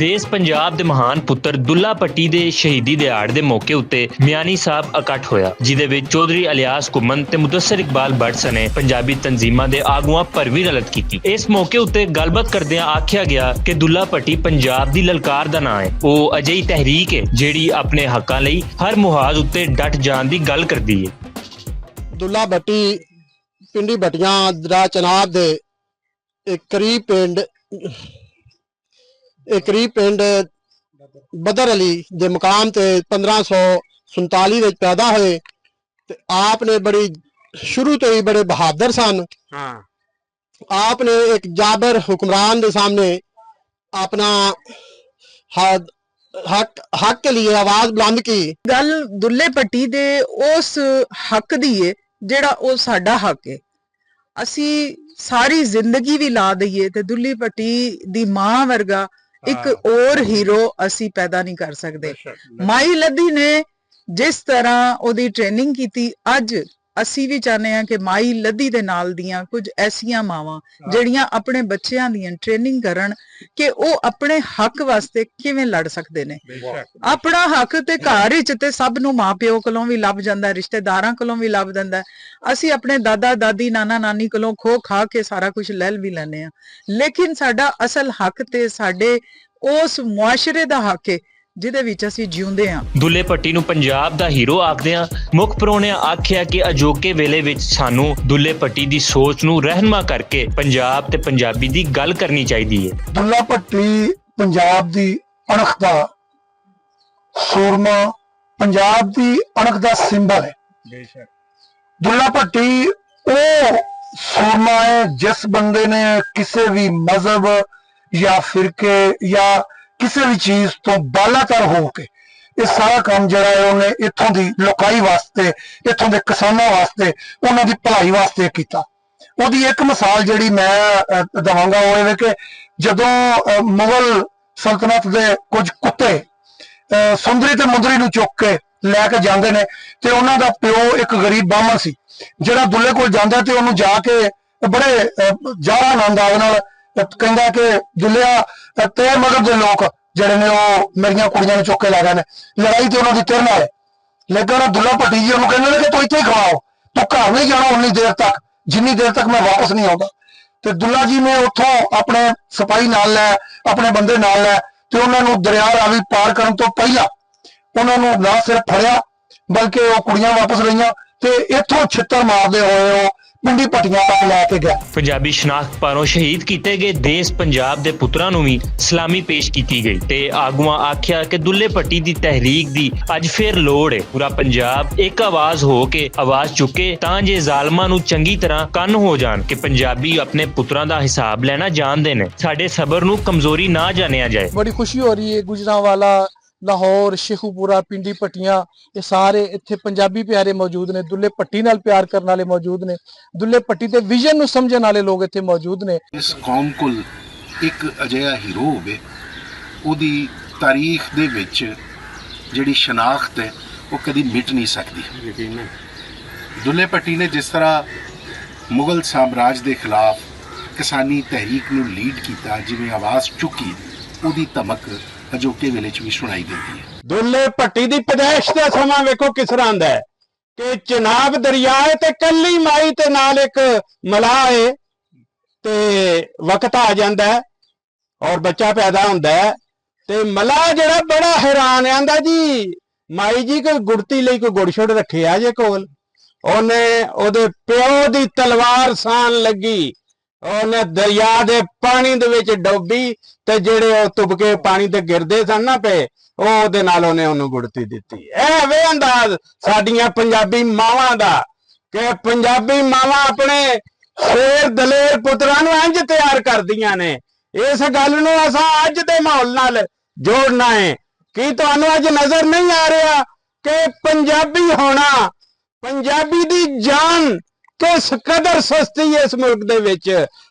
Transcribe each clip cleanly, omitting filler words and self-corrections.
देश पंजाब दे महान पुत्र दुल्ला भट्टी दे शहीदी दिहाड़ दे मौके उत्ते मियानी साहब इकट्ठ होया, जिदे विच चौधरी इलियास घुम्मन ते मुदस्सिर इकबाल भट्ट सने पंजाबी तंजीमां दे आगुआं भरवीं रलत कीती। इस मौके उत्ते गलबात करदिआं आखिया गया कि दुल्ला भट्टी पंजाब दी ललकार दा नां है। ओह अजिही तहरीक है जिहड़ी अपने हक्कां लई हर मुहाज उत्ते डट जाण दी गल करदी है। दुल्ला भट्टी पिंडी भट्टियां दा चनाब दे करीब पिंड बदर अली दे मुकाम ते 1547 विच पैदा होए ते आपने बड़ी शुरू तो ही बड़े बहादुर सन। आपने एक जाबर हुक्मरान के सामने अपना हक के लिए आवाज बुलंद की। गल दुल्ले भट्टी दे उस हक दी है जेड़ा ओ साडा हक है। असी सारी जिंदगी भी ला दईए ते दुल्ली भट्टी दी मां वर्गा एक और हीरो असी पैदा नहीं कर सकते। माई लद्दी ने जिस तरह ओदी ट्रेनिंग की, अज असी भी चाहते हैं कि माई लद्दी दे नाल दियां कुछ ऐसियां मावां जड़ियां अपने बच्चों दी ट्रेनिंग करन कि वो अपने हक वास्ते किवें लड़ सकते ने। अपना हक ते घर विच ते सब नूं मां प्यो कोलों भी लभ जांदा, रिश्तेदारां कोलों भी लभ जांदा। असी अपने दादा दादी नाना नानी कोलों खो खा के सारा कुछ ले भी लैने आ, लेकिन साडा असल हक ते साडे उस मुआशरे दा हक है जिहदे विच असीं जिउंदे आ। दुल्ले भट्टी नूं पंजाब दा हीरो आखदिआं मुख परौणिਆਂ आखिया कि अजोके वेले विच सानू दुल्ले भट्टी दी सोच नूं रहनुमा करके पंजाब ते पंजाबी दी गल करनी चाहिदी है। दुल्ला भट्टी पंजाब दी अणख दा सूरमा, पंजाब दी अणख दा सिंबल है। दुल्ला भट्टी ओ सूरमा है जिस बंदे ने किसी भी मजहब या फिरके या किसी भी चीज तो बालातर होके ये सारा काम जरा है उन्हें इत्थों दी लोकाई वास्ते, इत्थों दे किसानों वास्ते, उन्हां दी भलाई वास्ते कीता। ओदी एक मिसाल जिहड़ी मैं दवांगा वो है कि जदों मुगल सल्तनत दे कुछ कुत्ते सुंदरी ते मुंदरी नूं चुक के लैके जांदे ने ते उन्हां दा प्यो एक गरीब बामण सी जिहड़ा दुल्ले कोल जांदा ते उहनूं जाके बड़े जाहरान अंदाज नाल कहंदा कि दुल्लिया तेरे मजहब दे लोक जिहड़े ने वो मेरियां कुड़ियां नूं चुक के लै गए ने, लड़ाई ते उन्हां दी तेरे नाल है। लेकिन दुल्ला भट्टी जी उहनूं कहंदे ने कि तू इत्थे ही खड़ाओ, तू घर नहीं जाना उन्नी देर तक जिन्नी देर तक मैं वापस नहीं आऊंगा। ते दुल्ला जी ने उत्थों अपने सिपाही नाल लै, अपने बंदे नाल लै ते उन्हां नूं दरिया रावी पार करन तो पहिला उन्हां नूं ना सिर्फ फड़िया बल्कि वो कुड़ियां वापस लईआं ते इत्थों छित्तर मारदे होए पिंडी भट्टियां तक लैके गया। पंजाबी शनाख्त पारों शहीद किए गए देश पंजाब दे पुत्रां नूं भी सलामी पेश की गई ते आगुआं आख्या कि दुल्ले भट्टी दी तहरीक दी अज फिर लोड़ है। पूरा पंजाब एक आवाज हो के आवाज चुके तां जे जालमां नूं चंगी तरह कंन हो जान कि पंजाबी अपने पुत्रां दा हिसाब लेना जानदे ने, साडे सबर नूं कमजोरी ना जानिया जाए। बड़ी खुशी हो रही है। गुजरांवाला, लाहौर, शेखूपुरा, पिंडी भट्टियां ये सारे इत्थे पंजाबी प्यारे मौजूद ने, दुल्ले भट्टी नाल प्यार करने वाले मौजूद ने, दुल्ले भट्टी दे विजन नूं समझण वाले लोग इत्थे मौजूद ने। इस कौम कोल एक अजिहा हीरो होवे, ओदी तारीख दे विच जिहड़ी शनाख्त है वो कदी मिट नहीं सकती। दुल्ले भट्टी ने जिस तरह मुगल साम्राज के खिलाफ किसानी तहरीक नूं लीड किया, जिवें आवाज़ चुकी, ओदी धमक अजोके वेले च भी सुनाई देती है। दुल्ले भट्टी दी पैदाइश दा समा वेखो किस तरह दा है कि चनाब दरिया है ते कल्ली माई ते नाल एक मलाह है ते वक्त आ जांदा है और बच्चा पैदा हुंदा है ते मलाह जेड़ा बड़ा हैरान आंदा जी माई जी कोई गुड़ती लई कोई गुड़ छुड़ रखिया जे कोल, ओने ओदे प्यो दी तलवार सान लगी, ओने दरिया दे पानी दे विच डोबी ते जेड़े तुबके पानी ते गिरदे सन ना पे ओदे नाल ओने ओनू गुड़ती दित्ती। ऐ वे अंदाज साडियां पंजाबी मावां दा कि पंजाबी मावां अपने शेर दलेर पुत्रां नूं इंज तैयार करदियां ने। इस गल नूं असां अज दे माहौल नाल जोड़ना है कि तुहानूं अज नजर नहीं आ रहा कि पंजाबी होना, पंजाबी दी जान किस कदर सस्ती है इस मुल्क दे विच।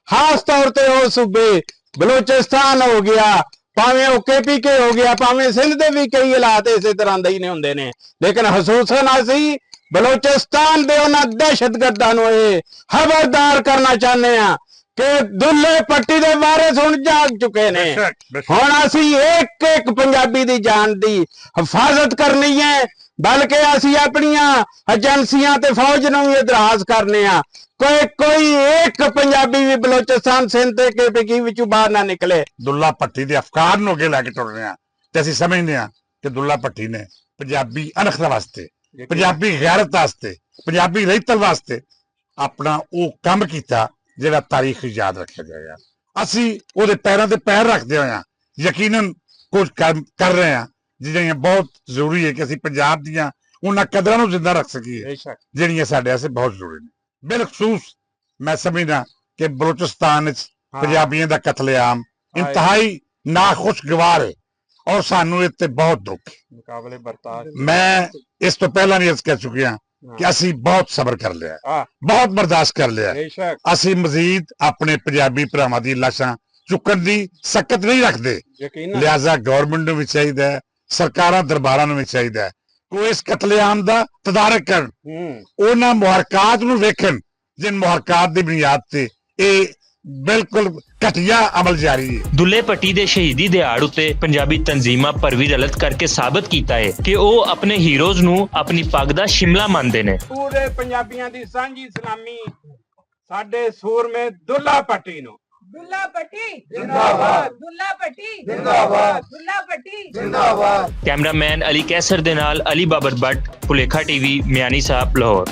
खास तौर ते वो सूबे बलोचिस्तान हो गया, भावें ओ KPK हो गया, भावें सिंध दे भी कई हालात इस तरह दे ही हुंदे ने, लेकिन खसूसन असीं बलोचिस्तान दे उन्हां दहशतगर्दां नूं खबरदार करना चाहते हैं ਕਿ ਦੁੱਲੇ ਪੱਟੀ ਦੇ ਵਾਰਿਸ ਹੁਣ ਜਾਗ ਚੁੱਕੇ ਨੇ। ਹੁਣ ਅਸੀਂ ਇੱਕ ਇੱਕ ਪੰਜਾਬੀ ਦੀ ਜਾਨ ਦੀ ਹਿਫਾਜ਼ਤ ਕਰਨੀ ਹੈ, ਬਲਕਿ ਅਸੀਂ ਆਪਣੀਆਂ ਏਜੰਸੀਆਂ ਤੇ ਫੌਜ ਨੂੰ ਵੀ ਇਤਰਾਜ਼ ਕਰਨੇ ਆ। ਕੋਈ ਇੱਕ ਪੰਜਾਬੀ ਵੀ ਬਲੋਚਿਸਤਾਨ ਸਿੰਧ ਤੇ KPK ਵਿੱਚੋਂ ਬਾਹਰ ਨਾ ਨਿਕਲੇ। ਦੁੱਲਾ ਭੱਟੀ ਦੇ ਅਫਕਾਰ ਨੂੰ ਅੱਗੇ ਲੈ ਕੇ ਤੁਰ ਰਹੇ ਹਾਂ ਤੇ ਅਸੀਂ ਸਮਝਦੇ ਹਾਂ ਕਿ ਦੁੱਲਾ ਭੱਟੀ ਨੇ ਪੰਜਾਬੀ ਅਣਖ ਵਾਸਤੇ, ਪੰਜਾਬੀ ਗੈਰਤ ਵਾਸਤੇ, ਪੰਜਾਬੀ ਰਹਿਤਲ ਵਾਸਤੇ ਆਪਣਾ ਉਹ ਕੰਮ ਕੀਤਾ ਜਿਹੜਾ ਤਾਰੀਖ ਯਾਦ ਰੱਖਿਆ ਜਾਏਗਾ। ਅਸੀਂ ਉਹਦੇ ਪੈਰਾਂ ਤੇ ਪੈਰ ਰੱਖਦੇ ਹੋਇਆ ਯਕੀਨਨ ਕੁਝ ਕਰ ਰਹੇ ਹਾਂ ਜਿਹੜੀਆਂ ਬਹੁਤ ਜ਼ਰੂਰੀ ਹੈ ਕਿ ਅਸੀਂ ਪੰਜਾਬ ਦੀਆਂ ਉਹਨਾਂ ਕਦਰਾਂ ਨੂੰ ਜ਼ਿੰਦਾ ਰੱਖ ਸਕੀਏ ਜਿਹੜੀਆਂ ਸਾਡੇ ਵਾਸਤੇ ਬਹੁਤ ਜ਼ਰੂਰੀ ਨੇ। ਬਿਲਖਸੂਸ ਮੈਂ ਸਮਝਦਾ ਕਿ ਬਲੋਚਿਸਤਾਨ ਵਿੱਚ ਪੰਜਾਬੀਆਂ ਦਾ ਕਤਲੇਆਮ ਇੰਤਹਾਈ ਨਾਖੁਸ਼ਗਵਾਰ ਹੈ ਔਰ ਸਾਨੂੰ ਇਹ ਤੇ ਬਹੁਤ ਦੁੱਖ ਮੁਕਾਬਲੇ ਬਰਦਾਸ਼ਤ। ਮੈਂ ਇਸ ਤੋਂ ਪਹਿਲਾਂ ਵੀ ਅਰਜ਼ ਕਰ ਚੁੱਕਿਆ ਕਿ ਅਸੀਂ ਬਹੁਤ ਸਬਰ ਕਰ ਲਿਆ, ਬਹੁਤ ਬਰਦਾਸ਼ਤ ਕਰ ਲਿਆ। ਅਸੀਂ ਮਜ਼ੀਦ ਆਪਣੇ ਪੰਜਾਬੀ ਭਰਾਵਾਂ ਦੀ ਲਾਸ਼ਾਂ ਚੁੱਕਣ ਦੀ ਸਖਤ ਨਹੀਂ ਰੱਖਦੇ। ਲਿਹਾਜ਼ਾ ਗਵਰਨਮੈਂਟ ਨੂੰ ਵੀ ਚਾਹੀਦਾ ਹੈ, ਸਰਕਾਰਾਂ ਦਰਬਾਰਾਂ ਨੂੰ ਵੀ ਚਾਹੀਦਾ ਹੈ ਕੋਈ ਇਸ ਕਤਲੇਆਮ ਦਾ ਤਦਾਰਕ ਕਰਨ, ਉਹਨਾਂ ਮੁਹਰਕਾਤ ਨੂੰ ਵੇਖਣ ਜਿਨ ਮੁਹਰਕਾਤ ਦੀ ਬੁਨਿਆਦ ਤੇ ਇਹ ਬਿਲਕੁਲ ਘਟੀਆ ਅਮਲ ਜਾਰੀ ਹੈ। ਦੁੱਲੇ ਪੱਟੀ ਦੇ ਸ਼ਹੀਦੀ ਦਿਹਾੜ ਉੱਤੇ ਪੰਜਾਬੀ ਤਨਜ਼ੀਮਾਂ ਭਰਵੀ ਰਲਤ ਕਰਕੇ ਸਾਬਤ ਕੀਤਾ ਹੈ ਕਿ ਉਹ ਆਪਣੇ ਹੀਰੋਜ਼ ਨੂੰ ਆਪਣੀ ਪੱਗ ਦਾ ਸ਼ਿਮਲਾ ਮੰਨਦੇ ਨੇ। ਪੂਰੇ ਪੰਜਾਬੀਆਂ ਦੀ ਸਾਂਝੀ ਸਲਾਮੀ ਸਾਡੇ ਸੂਰਮੇ ਦੁੱਲਾ ਭੱਟੀ ਨੂੰ। ਦੁੱਲਾ ਪੱਟੀ ਜਿੰਦਾਬਾਦ, ਦੁੱਲਾ ਪੱਟੀ ਜਿੰਦਾਬਾਦ, ਦੁੱਲਾ ਪੱਟੀ ਜਿੰਦਾਬਾਦ। ਕੈਮਰਾਮੈਨ ਅਲੀ ਕੈਸਰ ਦੇ ਨਾਲ ਅਲੀ ਬਾਬਰ ਬੱਟ, ਭੁਲੇਖਾ TV, ਮਿਆਨੀ ਸਾਹਿਬ, ਲਾਹੌਰ।